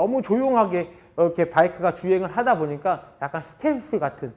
너무 조용하게 이렇게 바이크가 주행을 하다 보니까 약간 스텔스 같은.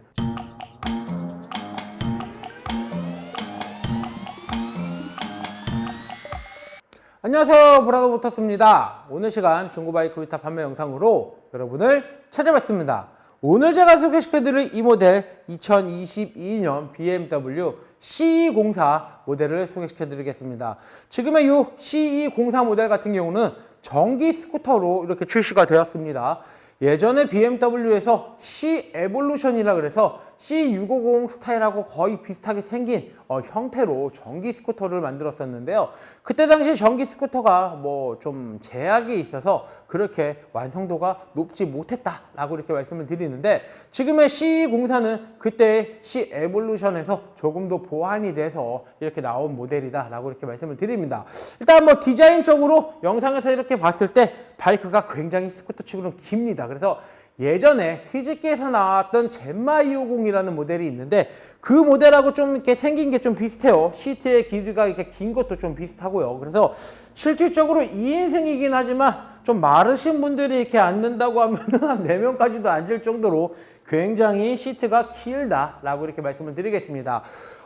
안녕하세요, 브라더모터스입니다. 오늘 시간 중고바이크 위탁 판매 영상으로 여러분을 찾아봤습니다. 오늘 제가 소개시켜드릴 이 모델 2022년 BMW CE04 모델을 소개시켜드리겠습니다. 지금의 이 CE04 모델 같은 경우는 전기 스쿠터로 이렇게 출시가 되었습니다. 예전에 BMW에서 C 에볼루션이라 그래서 C650 스타일하고 거의 비슷하게 생긴 형태로 전기 스쿠터를 만들었었는데요. 그때 당시 전기 스쿠터가 뭐 좀 제약이 있어서 그렇게 완성도가 높지 못했다라고 이렇게 말씀을 드리는데, 지금의 C04는 그때 C 에볼루션에서 조금 더 보완이 돼서 이렇게 나온 모델이다라고 이렇게 말씀을 드립니다. 일단 뭐 디자인적으로 영상에서 이렇게 봤을 때 바이크가 굉장히 스쿠터 치고는 깁니다. 그래서 예전에 스즈키에서 나왔던 젠마 250이라는 모델이 있는데 그 모델하고 좀 이렇게 생긴 게 좀 비슷해요. 시트의 길이가 이렇게 긴 것도 좀 비슷하고요. 그래서 실질적으로 2인승이긴 하지만 좀 마르신 분들이 이렇게 앉는다고 하면은 한 4명까지도 앉을 정도로 굉장히 시트가 길다라고 이렇게 말씀을 드리겠습니다.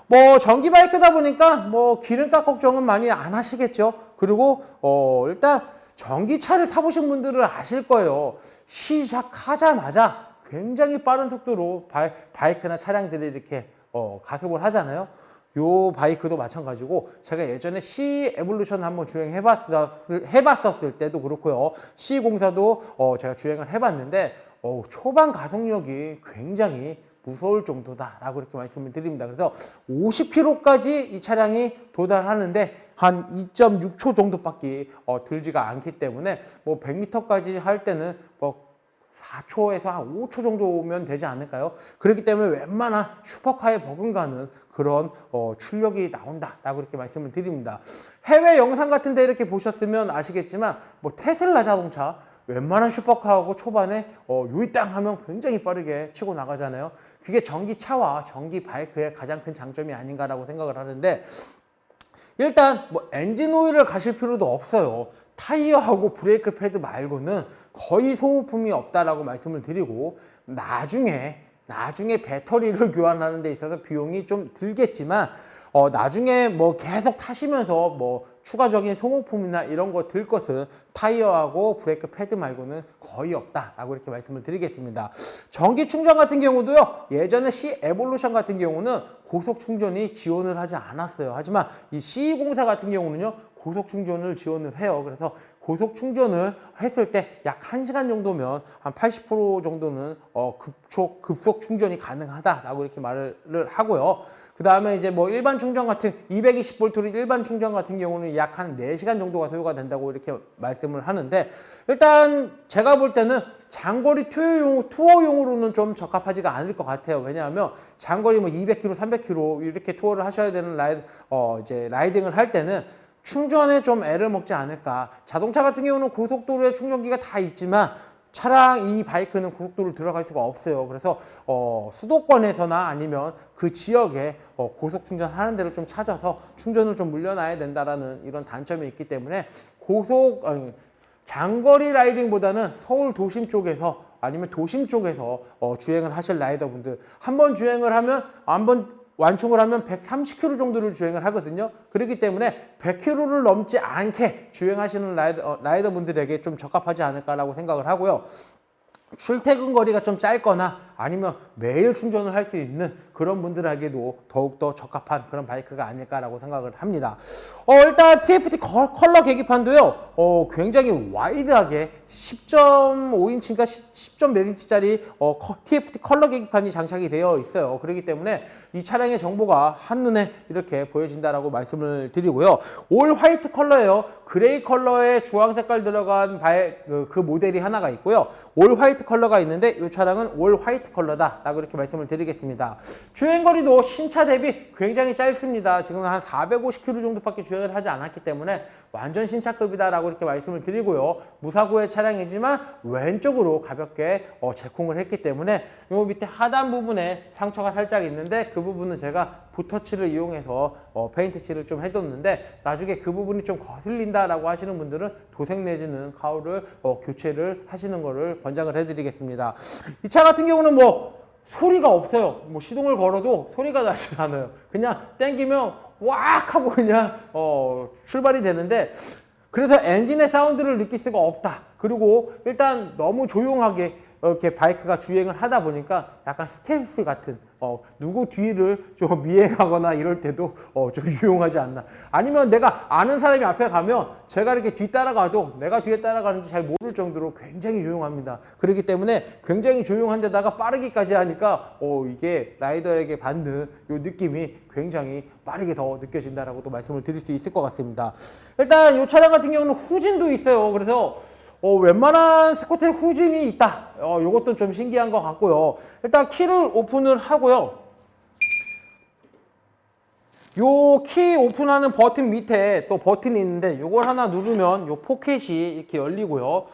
뭐 전기 바이크다 보니까 뭐 기름값 걱정은 많이 안 하시겠죠. 그리고 일단 전기차를 타보신 분들은 아실 거예요. 시작하자마자 굉장히 빠른 속도로 바이크나 차량들이 이렇게 가속을 하잖아요. 요 바이크도 마찬가지고, 제가 예전에 C 에볼루션 한번 해봤었을 때도 그렇고요. C04도 제가 주행을 해봤는데 초반 가속력이 굉장히 무서울 정도다라고 이렇게 말씀을 드립니다. 그래서 50km까지 이 차량이 도달하는데 한 2.6초 정도밖에 들지가 않기 때문에 뭐 100m까지 할 때는 뭐 4초에서 한 5초 정도면 되지 않을까요? 그렇기 때문에 웬만한 슈퍼카에 버금가는 그런 출력이 나온다라고 이렇게 말씀을 드립니다. 해외 영상 같은 데 이렇게 보셨으면 아시겠지만 뭐 테슬라 자동차 웬만한 슈퍼카하고 초반에 요이땅 하면 굉장히 빠르게 치고 나가잖아요. 그게 전기차와 전기 바이크의 가장 큰 장점이 아닌가라고 생각을 하는데, 일단 뭐 엔진 오일을 가실 필요도 없어요. 타이어하고 브레이크 패드 말고는 거의 소모품이 없다라고 말씀을 드리고, 나중에 배터리를 교환하는 데 있어서 비용이 좀 들겠지만 나중에 뭐 계속 타시면서 뭐 추가적인 소모품이나 이런 거 들 것은 타이어하고 브레이크 패드 말고는 거의 없다라고 이렇게 말씀을 드리겠습니다. 전기 충전 같은 경우도요, 예전에 C 에볼루션 같은 경우는 고속 충전이 지원을 하지 않았어요. 하지만 이 C04 같은 경우는요, 고속 충전을 지원을 해요. 그래서 고속 충전을 했을 때 약 1시간 정도면 한 80% 정도는 급속 충전이 가능하다라고 이렇게 말을 하고요. 그 다음에 이제 뭐 일반 충전 같은 220V 일반 충전 같은 경우는 약 한 4시간 정도가 소요가 된다고 이렇게 말씀을 하는데, 일단 제가 볼 때는 장거리 투어용으로는 좀 적합하지가 않을 것 같아요. 왜냐하면 장거리 뭐 200km, 300km 이렇게 투어를 하셔야 되는 이제 라이딩을 할 때는 충전에 좀 애를 먹지 않을까. 자동차 같은 경우는 고속도로에 충전기가 다 있지만 이 바이크는 고속도로를 들어갈 수가 없어요. 그래서 수도권에서나 아니면 그 지역에 고속 충전하는 데를 좀 찾아서 충전을 좀 물려놔야 된다라는 이런 단점이 있기 때문에 장거리 라이딩보다는 서울 도심 쪽에서 아니면 도심 쪽에서 주행을 하실 라이더분들, 한번 주행을 하면 완충을 하면 130km 정도를 주행을 하거든요. 그렇기 때문에 100km를 넘지 않게 주행하시는 라이더분들에게 좀 적합하지 않을까라고 생각을 하고요. 출퇴근 거리가 좀 짧거나 아니면 매일 충전을 할 수 있는 그런 분들에게도 더욱더 적합한 그런 바이크가 아닐까라고 생각을 합니다. 일단 TFT 컬러 계기판도요, 굉장히 와이드하게 10.5인치인가 10몇 인치짜리 TFT 컬러 계기판이 장착이 되어 있어요. 그렇기 때문에 이 차량의 정보가 한눈에 이렇게 보여진다라고 말씀을 드리고요. 올 화이트 컬러예요. 그레이 컬러에 주황 색깔 들어간 그 모델이 하나가 있고요. 올 화이트 컬러가 있는데 이 차량은 올 화이트 컬러다라고 이렇게 말씀을 드리겠습니다. 주행거리도 신차 대비 굉장히 짧습니다. 지금 한 450km 정도밖에 주행을 하지 않았기 때문에 완전 신차급이다라고 이렇게 말씀을 드리고요. 무사고의 차량이지만 왼쪽으로 가볍게 제콩을 했기 때문에 요 밑에 하단 부분에 상처가 살짝 있는데 그 부분은 제가 붓터치를 이용해서 페인트 칠을 좀 해뒀는데 나중에 그 부분이 좀 거슬린다라고 하시는 분들은 도색 내지는 가울을 교체를 하시는 거를 권장을 해드리겠습니다. 이 차 같은 경우는 뭐 소리가 없어요. 뭐 시동을 걸어도 소리가 나지 않아요. 그냥 땡기면 왁 하고 그냥 출발이 되는데, 그래서 엔진의 사운드를 느낄 수가 없다. 그리고 일단 너무 조용하게 이렇게 바이크가 주행을 하다 보니까 약간 스텔스 같은 누구 뒤를 좀 미행하거나 이럴 때도 좀 유용하지 않나. 아니면 내가 아는 사람이 앞에 가면 제가 이렇게 뒤 따라가도 내가 뒤에 따라가는지 잘 모를 정도로 굉장히 유용합니다. 그렇기 때문에 굉장히 조용한 데다가 빠르기까지 하니까 이게 라이더에게 받는 이 느낌이 굉장히 빠르게 더 느껴진다라고 또 말씀을 드릴 수 있을 것 같습니다. 일단 이 차량 같은 경우는 후진도 있어요. 그래서 웬만한 스쿠터에 후진이 있다. 요것도 좀 신기한 것 같고요. 일단 키를 오픈을 하고요. 요 키 오픈하는 버튼 밑에 또 버튼이 있는데 요걸 하나 누르면 요 포켓이 이렇게 열리고요.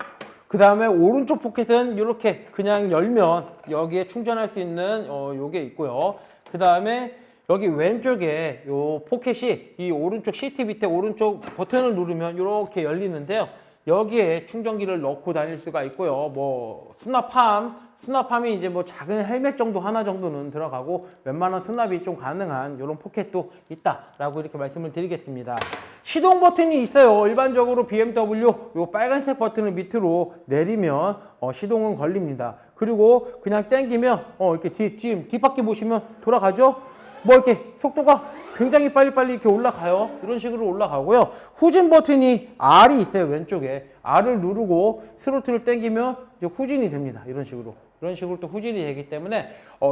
그 다음에 오른쪽 포켓은 이렇게 그냥 열면 여기에 충전할 수 있는 요게 있고요. 그 다음에 여기 왼쪽에 요 포켓이 이 오른쪽 시트 밑에 오른쪽 버튼을 누르면 이렇게 열리는데요. 여기에 충전기를 넣고 다닐 수가 있고요. 뭐 수납함이 이제 뭐 작은 헬멧 정도 하나 정도는 들어가고 웬만한 수납이 좀 가능한 이런 포켓도 있다라고 이렇게 말씀을 드리겠습니다. 시동 버튼이 있어요. 일반적으로 BMW 요 빨간색 버튼을 밑으로 내리면 시동은 걸립니다. 그리고 그냥 당기면 이렇게 뒷바퀴 보시면 돌아가죠. 뭐 이렇게 속도가 굉장히 빨리빨리 이렇게 올라가요. 이런 식으로 올라가고요. 후진 버튼이 R이 있어요. 왼쪽에. R을 누르고 스로틀을 당기면 이제 후진이 됩니다. 이런 식으로 또 후진이 되기 때문에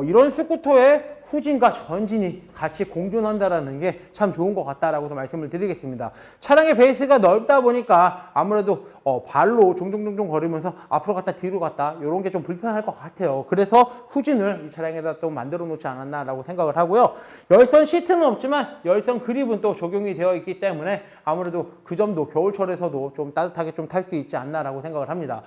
이런 스쿠터의 후진과 전진이 같이 공존한다라는 게 참 좋은 것 같다라고도 말씀을 드리겠습니다. 차량의 베이스가 넓다 보니까 아무래도 발로 종종 걸으면서 앞으로 갔다 뒤로 갔다 이런 게 좀 불편할 것 같아요. 그래서 후진을 이 차량에다 또 만들어 놓지 않았나라고 생각을 하고요. 열선 시트는 없지만 열선 그립은 또 적용이 되어 있기 때문에 아무래도 그 점도 겨울철에서도 좀 따뜻하게 좀 탈 수 있지 않나라고 생각을 합니다.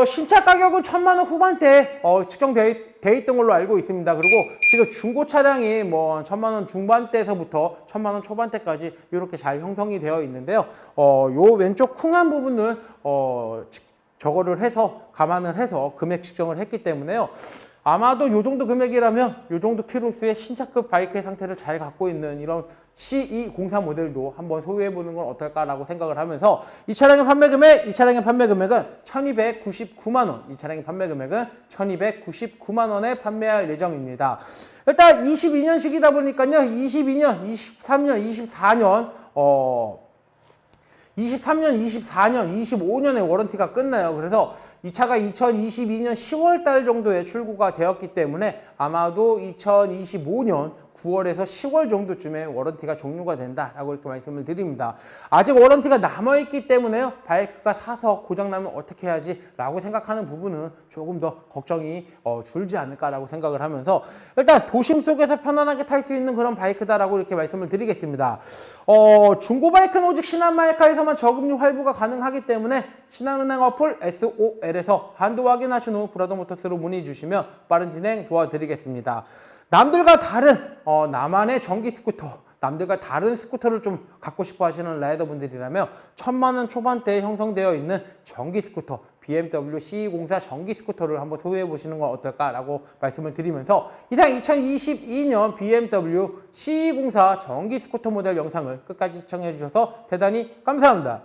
신차 가격은 1,000만 원 후반대 측정되어 있던 걸로 알고 있습니다. 그리고 지금 중고 차량이 뭐 1,000만 원 중반대에서부터 1,000만 원 초반대까지 이렇게 잘 형성이 되어 있는데요. 요 왼쪽 쿵한 부분을 저거를 해서 감안을 해서 금액 측정을 했기 때문에요. 아마도 요 정도 금액이라면 요 정도 키로수의 신차급 바이크의 상태를 잘 갖고 있는 이런 CE04 모델도 한번 소유해보는 건 어떨까라고 생각을 하면서 이 차량의 판매 금액은 1,299만 원, 이 차량의 판매 금액은 1,299만 원에 판매할 예정입니다. 일단 22년식이다 보니까요. 22년, 23년, 24년 23년, 24년, 25년에 워런티가 끝나요. 그래서 이 차가 2022년 10월 달 정도에 출고가 되었기 때문에 아마도 2025년 9월에서 10월 정도쯤에 워런티가 종료가 된다라고 이렇게 말씀을 드립니다. 아직 워런티가 남아있기 때문에요. 바이크가 사서 고장나면 어떻게 해야지 라고 생각하는 부분은 조금 더 걱정이 줄지 않을까라고 생각을 하면서 일단 도심 속에서 편안하게 탈 수 있는 그런 바이크다라고 이렇게 말씀을 드리겠습니다. 중고 바이크는 오직 신한마이카에서만 저금리 할부가 가능하기 때문에 신한은행 어플 SOL에서 한도 확인하신 후 브라더모터스로 문의 주시면 빠른 진행 도와드리겠습니다. 남들과 다른 나만의 전기 스쿠터, 남들과 다른 스쿠터를 좀 갖고 싶어 하시는 라이더분들이라면 1,000만 원 초반대에 형성되어 있는 전기 스쿠터 BMW CE04 전기 스쿠터를 한번 소유해 보시는 건 어떨까라고 말씀을 드리면서 이상 2022년 BMW CE04 전기 스쿠터 모델 영상을 끝까지 시청해 주셔서 대단히 감사합니다.